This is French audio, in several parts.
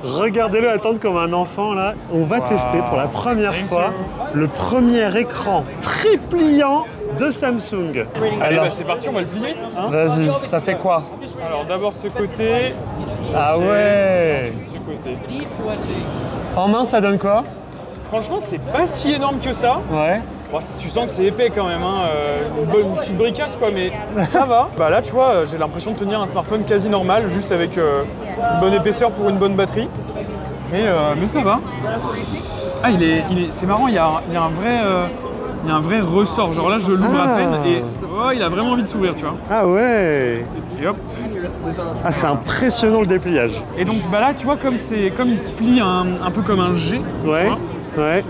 Regardez-le attendre comme un enfant là. On va tester pour la première fois le premier écran tripliant de Samsung. Allez, bah, c'est parti, on va le plier. Hein. Vas-y, ça fait quoi? Alors d'abord ce côté. Ah ouais. Ensuite ce côté. En main, ça donne quoi? Franchement, c'est pas si énorme que ça. Ouais. Bon, tu sens que c'est épais quand même, hein. Une petite bricasse quoi, mais ça va. Bah là, tu vois, j'ai l'impression de tenir un smartphone quasi normal, juste avec une bonne épaisseur pour une bonne batterie. Mais ça va. Ah, c'est marrant, il y a un vrai ressort. Genre là, je l'ouvre à peine et oh, il a vraiment envie de s'ouvrir, tu vois. Ah ouais. Et hop. Ah, c'est impressionnant le dépliage. Et donc bah là, tu vois, comme il se plie un peu comme un G. Ouais. Ouais.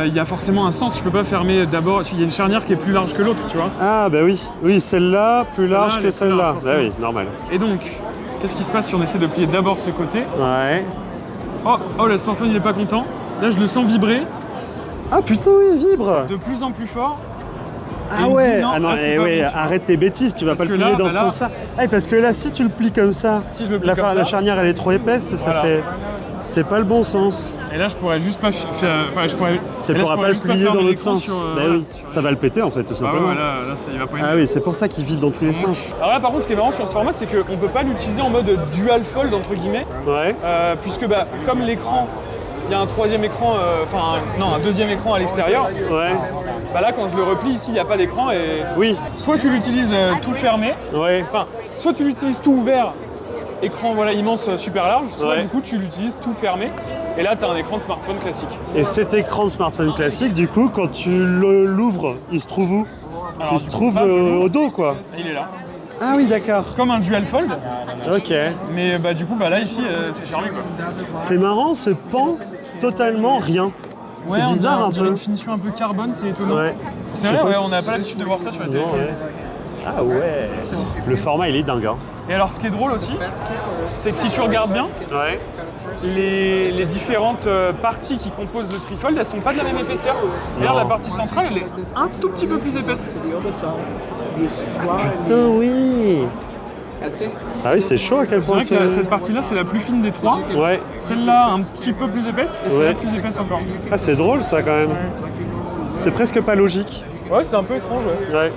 Il y a forcément un sens, tu peux pas fermer d'abord, il y a une charnière qui est plus large que l'autre, tu vois. Ah bah oui, oui, celle-là plus Celle-là, large elle que est plus celle-là. large, Bah forcément. oui, normal. Et donc, qu'est-ce qui se passe si on essaie de plier d'abord ce côté? Ouais. Oh, le smartphone il est pas content. Là je le sens vibrer Ah putain, oui, il vibre. de plus en plus fort. Et Ah il me ouais, dit, non, ah non, là, c'est pas oui, bon, tu vois. arrête tes bêtises, tu vas Parce pas le que plier là, dans bah ce là- sens-là. Ah, parce que là, si tu le plies comme ça, Si je le plie comme ça. la charnière elle est trop épaisse, ça Voilà. fait. C'est pas le bon sens. Et là je pourrais juste pas faire. Enfin, je pourrais. Tu et là, je pourras pourrais pas le juste plier fermer dans l'autre l'écran sens. sur, Bah voilà, oui, sur- ça va le péter en fait, tout Ah ouais, simplement. là, ça il va pas Ah oui, c'est pour ça qu'il vibre dans tous les sens. Alors là par contre ce qui est marrant sur ce format c'est qu'on peut pas l'utiliser en mode dual fold entre guillemets. Ouais. Puisque bah, comme l'écran, il y a un troisième écran, un deuxième écran à l'extérieur. Ouais. Bah là quand je le replie ici il n'y a pas d'écran et Oui. soit tu l'utilises tout fermé, Ouais. enfin soit tu l'utilises tout ouvert, écran voilà immense super large, soit Ouais. du coup tu l'utilises tout fermé et là tu as un écran de smartphone classique. Et cet écran de smartphone classique, du coup, quand tu l'ouvres, il se trouve où? Alors, Il du se coup, trouve là, je l'ouvre. au dos, quoi. Il est là. Ah oui, d'accord. Comme un dual fold, Ok. mais bah du coup bah là ici c'est fermé quoi. C'est marrant, ce pan totalement rien. Ouais, C'est bizarre on un dirait peu. une finition un peu carbone, c'est étonnant. Ouais. C'est Je sais vrai, pas ouais, si- on n'a pas l'habitude de voir ça sur les Non, téléphones. ouais. Ah ouais. Le format, il est dingue. Hein. Et alors ce qui est drôle aussi, c'est que si tu regardes bien, Ouais. les différentes parties qui composent le trifold, elles sont pas de la même épaisseur. D'ailleurs, la partie centrale, elle est un tout petit peu plus épaisse. Putain, oui. Ah oui, c'est chaud à quel C'est point vrai que cette partie-là, c'est la plus fine des trois. Ouais. Celle-là, un petit peu plus épaisse, et celle-là Ouais. plus épaisse encore. Ah, c'est drôle ça quand même. C'est presque pas logique. Ouais, c'est un peu étrange, ouais. Ouais.